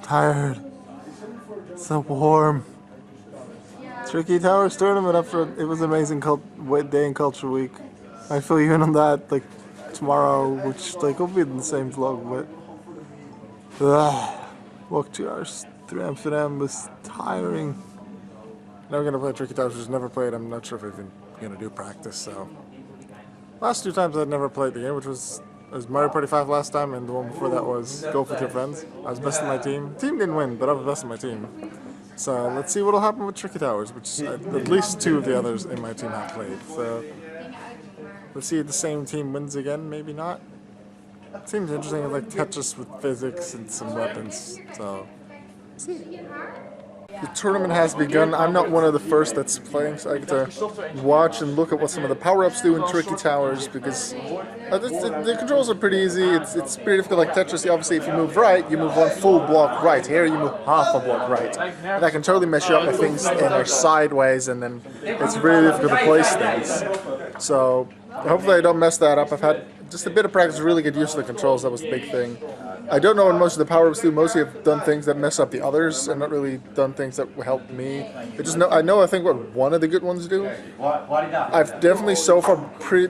tired. It's so warm. Tricky Towers tournament after it was an amazing day in Culture Week. I fill you in on that like tomorrow, which like will be in the same vlog, but walk 2 hours through Amsterdam was tiring. Now we're gonna play Tricky Towers, which I've never played. I'm not sure if I'm even gonna do practice. So last 2 times I'd never played the game, which was Mario Party 5 last time, and the one before that was Golf with Your Friends. I was best in my team. Team didn't win, but I was best in my team. So let's see what'll happen with Tricky Towers, which at least 2 of the others in my team have played. So let's see if the same team wins again, maybe not. It seems interesting, like Tetris with physics and some weapons, so let's see. The tournament has begun. I'm not one of the first that's playing, so I get to watch and look at what some of the power-ups do in Tricky Towers, because the controls are pretty easy. It's pretty difficult like Tetris. Obviously, if you move right, you move 1 full block right. Here, you move half a block right. And that can totally mess you up if things are sideways, and then it's really difficult to place things. So hopefully I don't mess that up. I've had just a bit of practice to really get used to the controls. That was the big thing. I don't know what most of the power-ups do. Mostly I've done things that mess up the others and not really done things that help me. I think what one of the good ones do. I've definitely so far,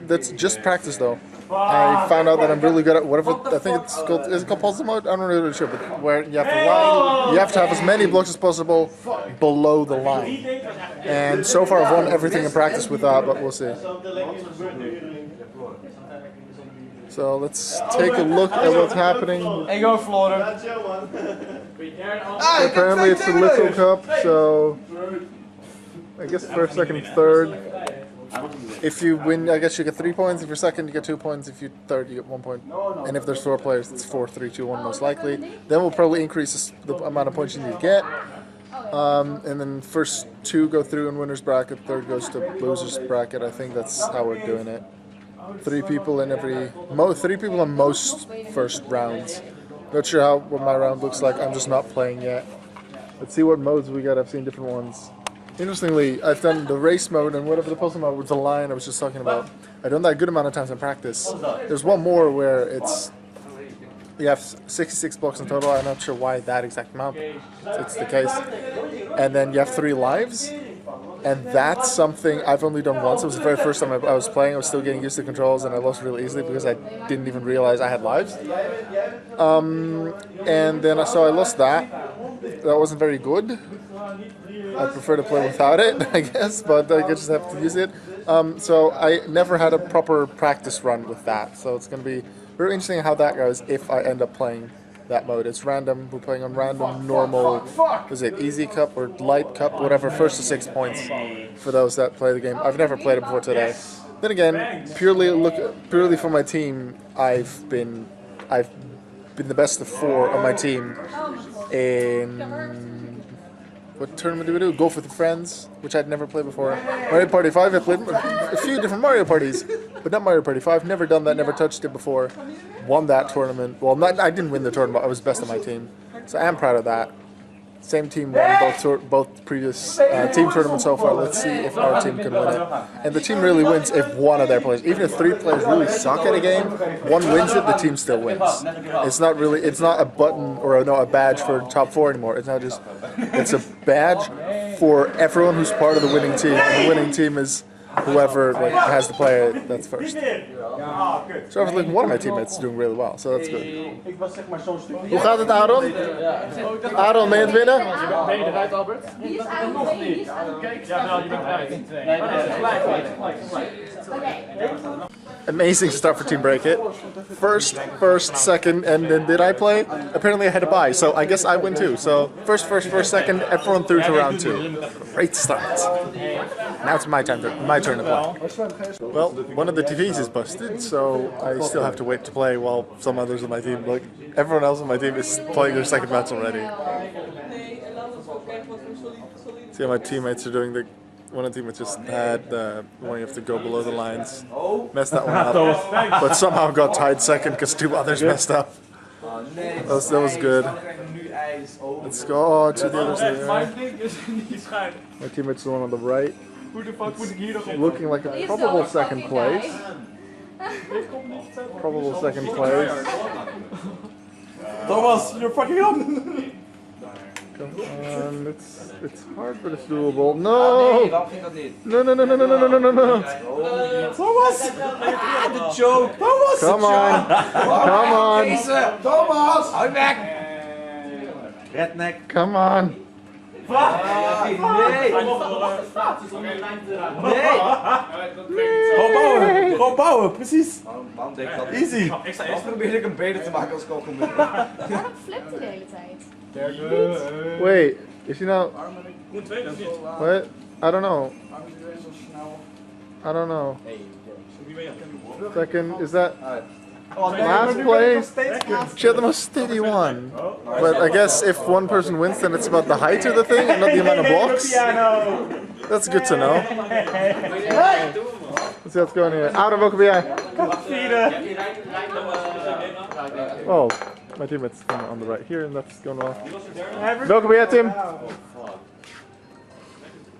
that's just practice though. I found out that I'm really good at whatever, I think it's called, is it called puzzle mode? I'm not really sure, but where you have to have as many blocks as possible below the line. And so far I've won everything in practice with that, but we'll see. So let's take a look at what's happening. En go verloren. Apparently it's the Little Cup, so I guess first, second, third. If you win, I guess you get 3 points. If you're second, you get 2 points. If you're third, you get 1 point. And if there's 4 players, it's 4, 3, 2, 1 most likely. Then we'll probably increase the amount of points you need to get. And then first 2 go through in winner's bracket, third goes to loser's bracket. I think that's how we're doing it. 3 people in 3 people in most first rounds. Not sure what my round looks like. I'm just not playing yet. Let's see what modes we got. I've seen different ones. Interestingly, I've done the race mode and whatever the puzzle mode with the line I was just talking about. I've done that a good amount of times in practice. There's one more where you have 66 blocks in total. I'm not sure why that exact amount. It's the case. And then you have 3 lives. And that's something I've only done once. It was the very first time I was playing. I was still getting used to the controls, and I lost really easily because I didn't even realize I had lives. And then so I lost that. That wasn't very good. I prefer to play without it, I guess, but I just have to use it. So I never had a proper practice run with that. So it's going to be very interesting how that goes if I end up playing that mode. It's random. We're playing on random, normal, is it easy cup or light cup, whatever, first to 6 points for those that play the game. I've never played it before today. Then again, purely for my team, I've been the best of 4 on my team in what tournament do we do? Golf with Friends, which I'd never played before. Mario Party 5, I played a few different Mario Parties, but not Mario Party 5. Never done that, never touched it before. Won that tournament. Well, I didn't win the tournament. I was best on my team, so I am proud of that. Same team won both previous team tournaments so far. Let's see if our team can win it. And the team really wins if one of their players, even if 3 players really suck at a game, one wins it, the team still wins. It's not a button or a badge for top 4 anymore. It's a badge for everyone who's part of the winning team. And the winning team is whoever has the player that's first. So I was looking, one of my teammates is doing really well, so that's good. Hoe gaat het, Aaron? Aaron, ben je het winnen? Ben je eruit, Albert? Nog niet. Kijk, ja, je bent eruit. Amazing start for Team BreakIT. First, second, and then did I play? Apparently I had to buy, so I guess I win too. So first, second, everyone through to round 2. Great start. Now it's my turn to play. Well, one of the TVs is busted, so I still have to wait to play while some others on my team, like everyone else on my team, is playing their second match already. See how my teammates are doing. One of the teammates just had when you have to go below the lines. Messed that one up, but somehow got tied second because 2 others messed up. That was good. Let's go to the others there. My teammate's the one on the right. Looking like a probable second place. Thomas, you're fucking up! Come on, it's hard, but it's doable. No! No, no, no, no, no, no, no, no, no! Thomas! The joke! Thomas! Come on! Come on! Thomas! Hou weg! Redneck! Come on! Nee! Nee! Gewoon bouwen, precies! Man, denk dat easy! Als probeer ik hem beter te maken als ik al kom. Waarom flipt hij de hele tijd? Wait, is he now? What? I don't know. I don't know. Second, is that last place? She had the most steady one. But I guess if one person wins, then it's about the height of the thing and not the amount of blocks. That's good to know. Let's see what's going here. Out of OKBI. Oh, my teammate's on the right here, and that's going well. OKBI team.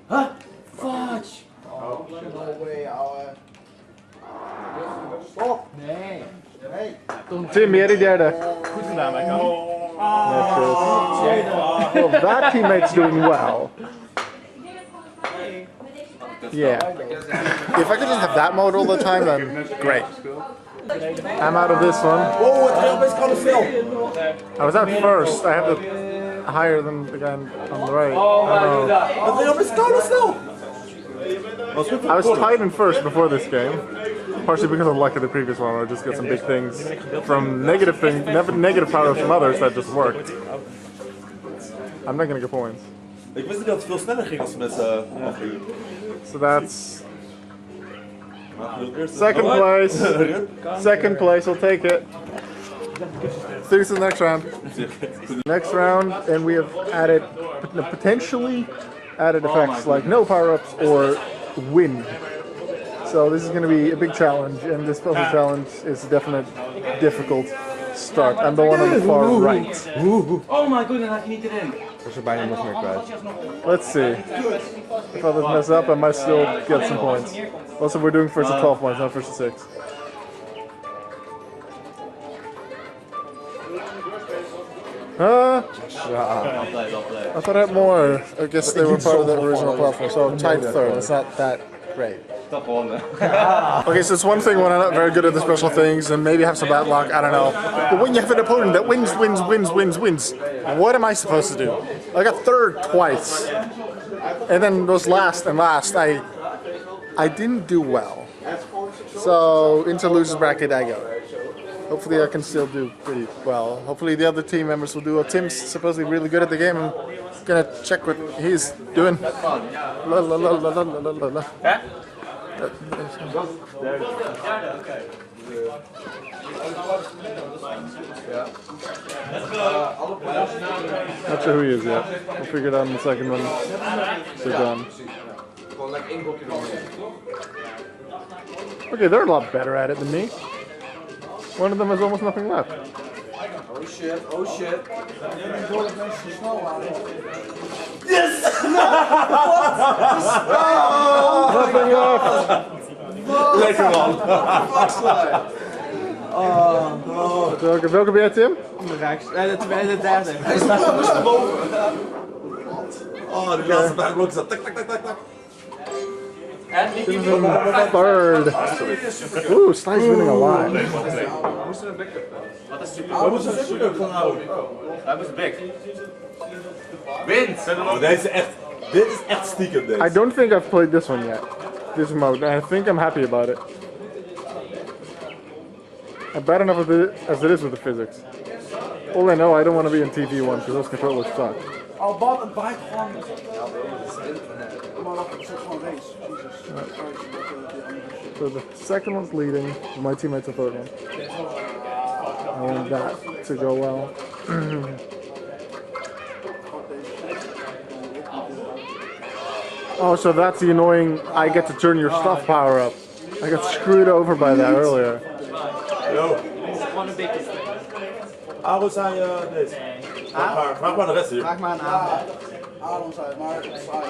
Huh? Fudge! Stop! Nee. Nee. Tim, jij die derde. Goed gedaan, mijn kant. Well, that teammate's doing well. Yeah. If I could just have that mode all the time, then great. I'm out of this one. Oh, het gaat best kind veel. I was out first. I have it higher than the guy on the right. I don't know. Het gaat best kind snel. I was tied in first before this game. Partially because of luck of the previous one, where I just got some big things from negative power from others that just worked. I'm not gonna get points. Ik wist niet dat het veel sneller ging als mensen afgingen. So that's second place. Second place, we'll take it. See you in the next round. Next round, and we have added potentially added effects like no power-ups or wind. So this is going to be a big challenge, and this puzzle challenge is a definite difficult start. I'm the one on the far right. Oh my god, dan had je niet erin. Was er bijna nog meer kwijt. Let's see. If others mess up, I might still get some points. Also, we're doing first to 12 points, not first to 6. I thought I had more. I guess they were part of the original platform, so tied third. It's not that great. Okay, so it's one thing when I'm not very good at the special things and maybe have some bad luck, I don't know. But when you have an opponent that wins, what am I supposed to do? I got third twice. And then those last and last, I didn't do well. So into loser's bracket I go. Hopefully I can still do pretty well. Hopefully the other team members will do well. Tim's supposedly really good at the game. I'm gonna check what he's doing. La la la la la la la la. Not sure who he is yet. We'll figure it out in the second one. So done. Okay, they're a lot better at it than me. One of them has almost nothing left. Oh shit, oh shit. Yes! Nothing left! Lekker man. Welke ben jij, Tim? De rechts. De tweede, de derde. Hij staat boven. Oh, die laatste buikblok is dat. Tak, tak, tak, tak, tak. Tim's in third. Ooh, Sly's winning a lot. Waar moest een supercup van houden? Dat was big. Wint! Oh, dit is echt stiekem deze. I don't think I've played this one yet. This mode. I think I'm happy about it. I'm bad enough as it is with the physics. All I know, I don't want to be in TV1 because those controllers suck. Al wat een bike gewoon. Maar op een soort van race. So the second one's leading, my teammate's the third one. I want that to go well. Oh, so that's the annoying, I get to turn your stuff power up. I got screwed over by that earlier. Yo. Aaron zei deze. Vraag maar de rest hier. Vraag maar aan Aaron. Aaron zei, maar saai.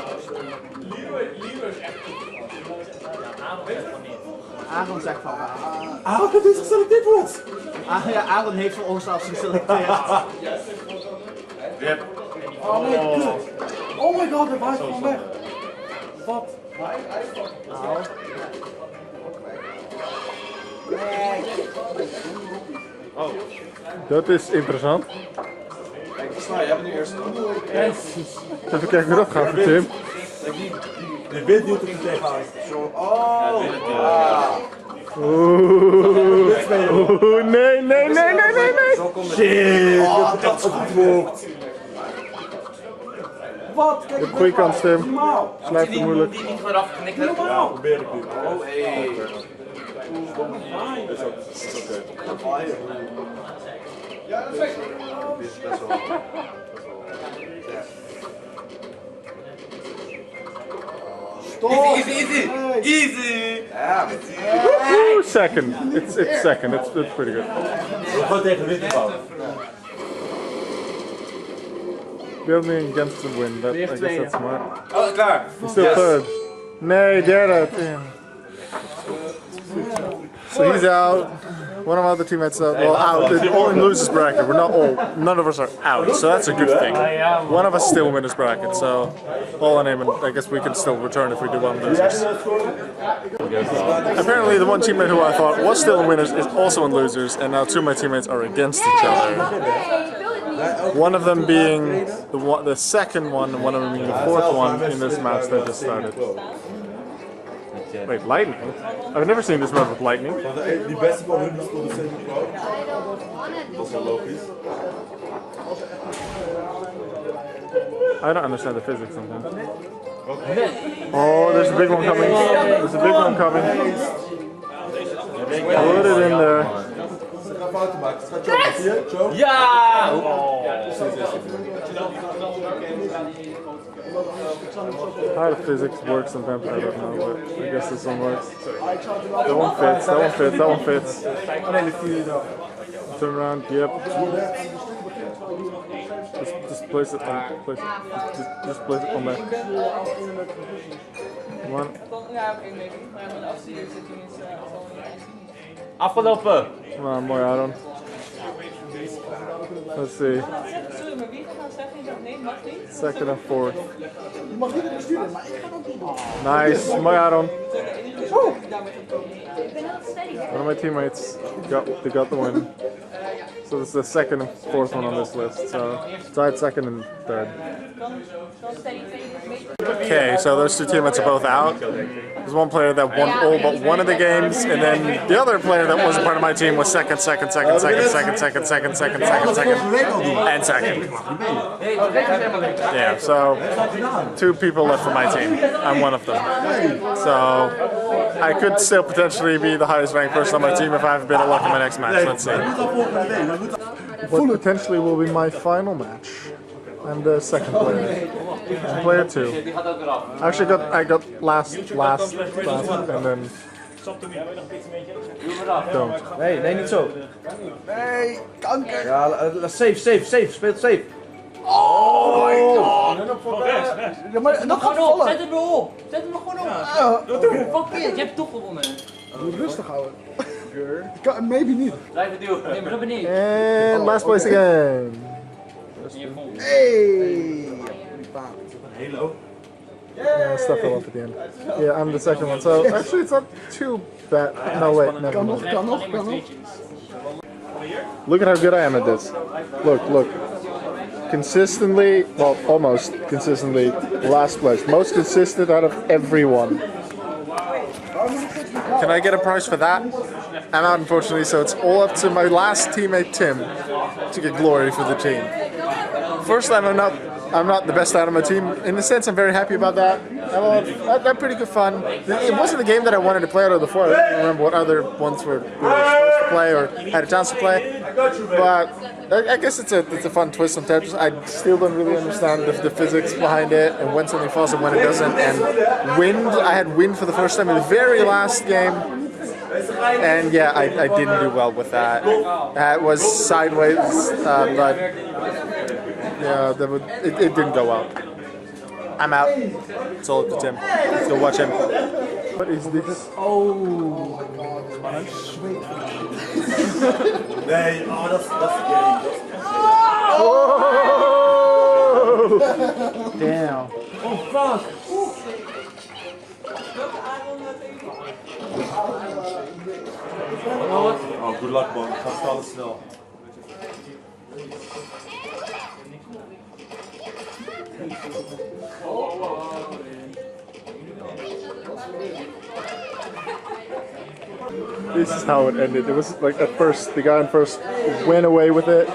Aaron zegt van Aaron heeft deze geselecteerd wordt. Ja, Aaron heeft voor ons al geselecteerd. Yep. Oh nee, kut. Oh my god, de waait gewoon weg. Wat? Nou. Oh. Dat is interessant. Kijk, snel, jij bent nu eerst. Even kijken hoe dat gaat voor Tim. Je weet niet hoe het tegenaan is. Oh! Oeh, nee. Shit! Oh, dat is goed. Wat? Kijk, Goeie kans, Tim. normaal. Blijft het moeilijk. Die niet gewoon afgeknikt. Ja, probeer ik nu. Oh, hey. Dat is oké. Ja, dat is echt. Dit is best wel. Stop. Easy. Ja, Ooh, second. It's second. It's pretty good. gewoon tegen de wind bouwen. Building against the wind. That, I guess that's smart. Oh, klaar. He's still third. Nee, derde. Damn. So he's out. One of our other teammates out. Well, out. They're all in losers bracket. We're not all. None of us are out. So that's a good thing. One of us still in winners bracket. So all in him, and I guess we can still return if we do one losers. Apparently, the one teammate who I thought was still in winners is also in losers, and now two of my teammates are against each other. One of them being the second one, and one of them being the fourth one in this match that just started. Wait, lightning? I've never seen this map with lightning. Die beste van hun is tot de semi-pro. Dat is wel logisch. I don't understand the physics sometimes. Oh, there's a big one coming. There's a big one coming. Put it in there. Ze gaan fouten maken. Ze gaat choken. Zie je? Choke. Ja! How the physics work sometimes, I don't know, but I guess this one works. That one fits, that one fits, that one fits. Turn around, yep. Just place it on, just place it on there. One. Ja, oké, maybe. Maar mijn afstuur zit tenminste al in de Afgelopen. Come on, mooi Aaron. Let's see. Sorry, maar wie gaat nou zeggen? Je zegt nee, mag niet? Second and fourth. Je mag niet in de sturen, maar ik ga dat niet doen. Nice, mooi Aaron. Ik ben heel steady. One of my teammates got the win. So this is the second and fourth one on this list. So tied second and third. Okay, so those two teammates are both out. There's one player that won all but one of the games, and then the other player that wasn't part of my team was second, and second. Yeah, so two people left from my team. I'm one of them. So I could still potentially be the highest ranked person on my team if I have a bit of luck in my next match. Let's see. What potentially will be my final match. I'm the second player. I'm player 2. Actually, I got last, and then don't. Nee, niet zo. Nee, kanker. Ja, safe. Speelt safe. Oh! Ja, maar dat gaat Gewoon op, vallen. zet hem erop. Zet hem er gewoon op. Fuck it, je hebt toch gewonnen. Doe rustig houden. Maybe niet. Blijf het duwen. Nee, maar dat ben ik. And last place again. Hey! Halo. Yeah, stuff fell off at the end. Yeah, I'm the second one. So actually, it's not too bad. No, wait, never Kan mind. nog. Look at how good I am at this. Look. Consistently, well, almost consistently, last place. Most consistent out of everyone. Can I get a prize for that? I'm out, unfortunately, so it's all up to my last teammate, Tim, to get glory for the team. First time I'm not the best out of my team. In a sense, I'm very happy about that. I had pretty good fun. It wasn't the game that I wanted to play out of the four. I don't remember what other ones we were supposed to play or had a chance to play. But I guess it's a fun twist on Tetris. I still don't really understand the physics behind it and when something falls and when it doesn't. And wind, I had wind for the first time in the very last game. And yeah, I didn't do well with that. It was sideways, but yeah, it didn't go well. I'm out. It's all up to Tim. Let's go watch him. What is this? Oh. Nee, dat is gay. Oh! Damn. Oh fuck! Oh, good luck man. Ga alles snel. This is how it ended. It was like at first, the guy in first went away with it.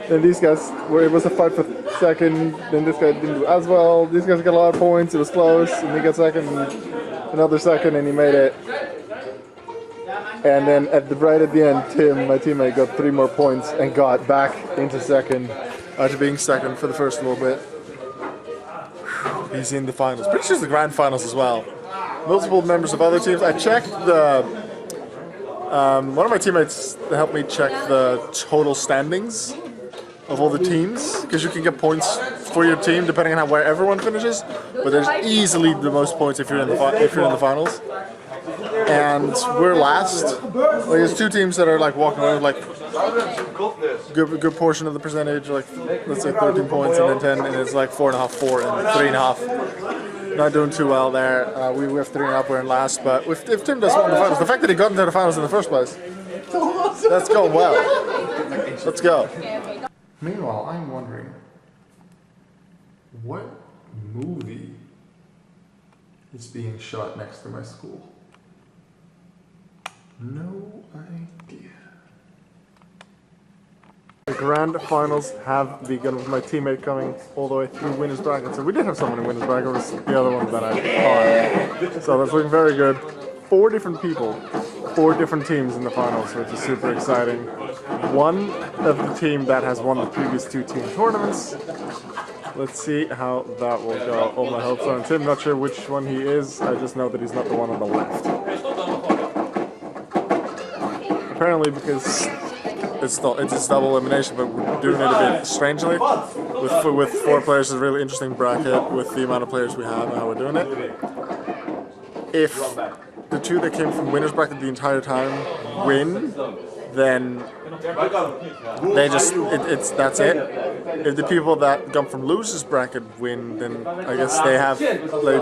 Then these guys, where it was a fight for second. Then this guy didn't do as well. These guys got a lot of points. It was close, and he got second, and another second, and he made it. And then right at the end, Tim, my teammate, got 3 more points and got back into second after being second for the first little bit. He's in the finals. Pretty sure it's the grand finals as well. Multiple members of other teams. I checked the. One of my teammates helped me check the total standings of all the teams, because you can get points for your team depending on where everyone finishes. But there's easily the most points if you're in the finals. And we're last. Like, there's 2 teams that are like walking away with like good portion of the percentage, like let's say 13 points and then 10, and it's like 4.5, 4, and 3.5. Not doing too well there. We have 3.5. We're in last, but if Tim does well in the finals, the fact that he got into the finals in the first place, that's going well. Let's go. Meanwhile, I'm wondering, what movie is being shot next to my school? No idea. The grand finals have begun with my teammate coming all the way through winners bracket. So we did have someone in winners bracket. It was the other one that I caught. So that's looking very good. 4 different people, 4 different teams in the finals, which is super exciting. One of the team that has won the previous 2 team tournaments. Let's see how that will go. All my hopes are on Tim. Not sure which one he is. I just know that he's not the one on the left. Apparently, because it's double elimination, but we're doing it a bit strangely. With 4 players, it's a really interesting bracket with the amount of players we have and how we're doing it. If the 2 that came from winners bracket the entire time win, then they just that's it. If the people that come from losers bracket win, then I guess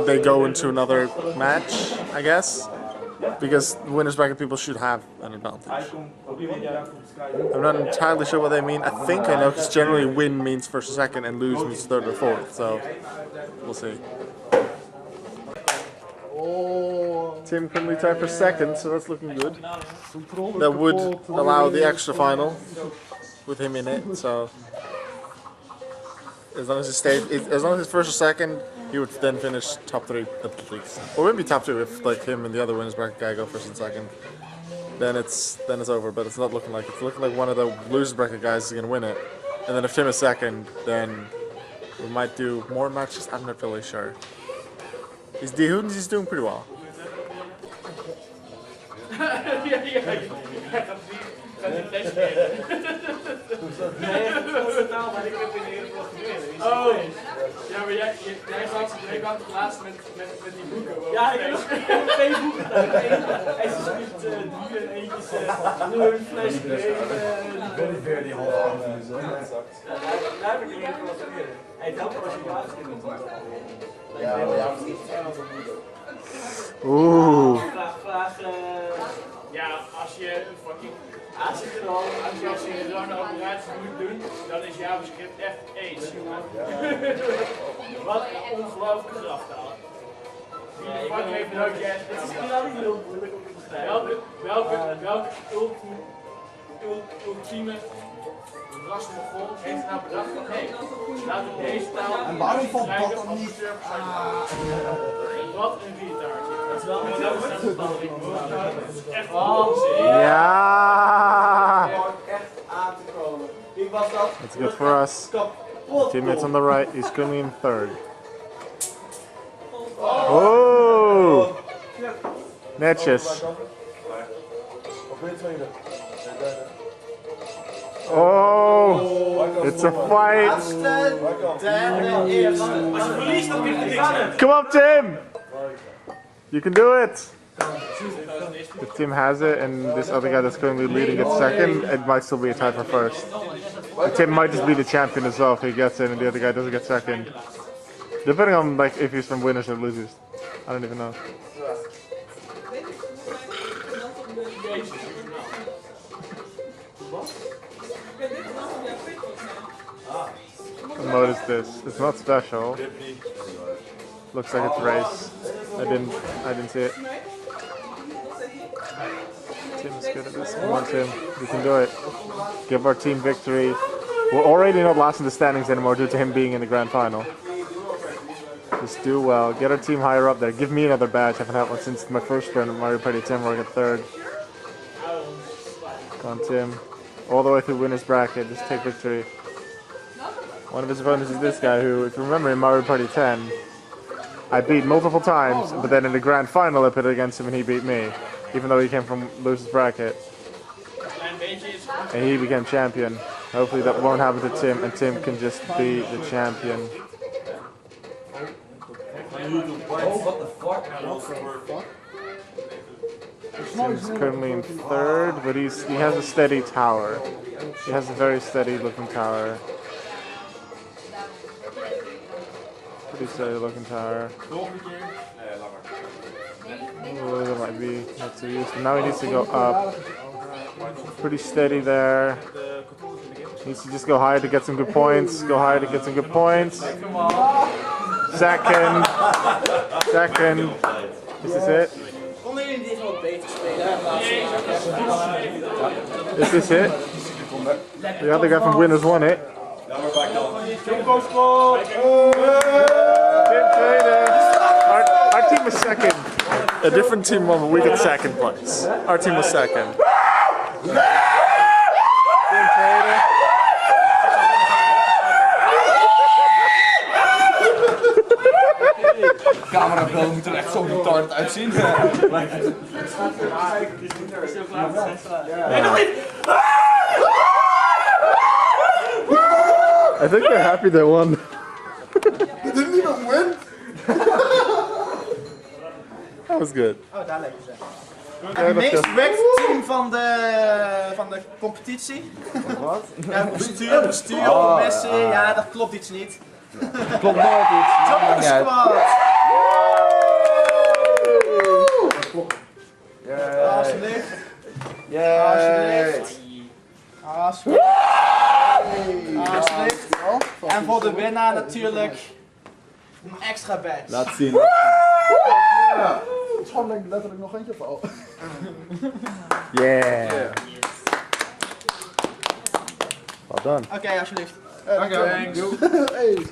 they go into another match, I guess. Because winners bracket people should have an advantage. I'm not entirely sure what they mean. I think I know, because generally win means first or second and lose means third or fourth, so we'll see. Tim currently tied for second, so that's looking good. That would allow the extra final with him in it, so as long as he stayed, as long as it's first or second, he would then finish top 3 at least. Or maybe top 2 if like him and the other winners bracket guy go first and second. Then it's over, but it's not looking like it. It's looking like one of the losers bracket guys is gonna win it. And then if Tim is second, then we might do more matches. I'm not really sure. He's doing pretty well. Oh, ja, maar jij kwam het laatst met die boeken. Ja, ik heb nog 2 boeken gedaan. Hij is nu en eentjes een flesje Ver die halve aflevering. Daar heb ik een van wat leren. Hij helpt als je laatst in het Oeh. Vraag. Ja, als je een fucking als je een lange operatie moet doen, dan is JavaScript echt eens, jongen. Wat een ongelooflijke graftaal. Wie de fuck heeft nou Jazz? Het is inderdaad niet heel moeilijk om te begrijpen. Welke ultieme verrassende volk heeft nou bedacht van hé, laten we deze taal En waarom valt dat schrijven dan als niet? Wat een retard. Dat is wel Echt onzin. Ja. echt aan te komen. Ik was dat. That's good for us. Teammates on the right, he's currently in third. Oh! Netjes. Oh! It's a fight! Come on, Tim! You can do it! If Tim has it and this other guy that's currently leading gets second, it might still be a tie for first. Tim might just be the champion as well if he gets it and the other guy doesn't get second. Depending on like if he's from winners or losers. I don't even know. What mode is this? It's not special. Looks like it's race. I didn't see it. Tim is good at this. Come on, Tim. We can do it. Give our team victory. We're already not last in the standings anymore due to him being in the grand final. Just do well. Get our team higher up there. Give me another badge. I haven't had one since my first run at Mario Party 10 where I got third. Come on, Tim. All the way through winner's bracket. Just take victory. One of his opponents is this guy who, if you remember in Mario Party 10, I beat multiple times, but then in the grand final I put it against him and he beat me. Even though he came from loser's bracket. And he became champion. Hopefully that won't happen to Tim and Tim can just be the champion. Tim's currently in third, but he has a steady tower. He has a very steady looking tower. Pretty steady looking tower. Oh, that might be not so useful. Now he needs to go up. Pretty steady there. Needs to just go higher to get some good points. Go higher to get some good points. Second. Second. Is this it? Is this it? The other guy from Winners won it. Our team was second. A different team won, but we got second place. Our team was second. Camerabeelden moeten er echt zo retarded uitzien. I think they're happy they won. They didn't even win. That was good. Oh, daar lijkt het. Het meest wrecked team van de competitie. Wat? Ja, bestuur, Messi, ja, dat klopt iets niet. Klopt nooit iets. Jumper squad! Alsjeblieft. Alsjeblieft. Alsjeblieft. En voor de winnaar natuurlijk een extra badge. Laat zien. Ja. Het is gewoon letterlijk nog eentje van. Yeah. Well done. Oké, alsjeblieft. Thanks. Hey,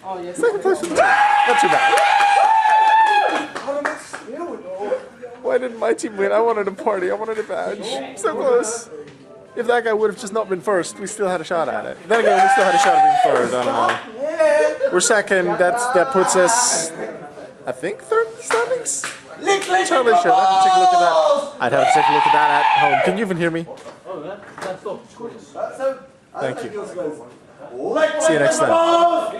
Oh, yes. Second place. Not too bad. Why didn't my team win? I wanted a party. I wanted a badge. So close. If that guy would have just not been first, we still had a shot at it. Then again, we still had a shot at being third. I don't know. We're second. That puts us, I think, third in the standings. Totally sure. I'd have to take a look at that. I'd have to take a look at that at home. Can you even hear me? Thank you. See you next time.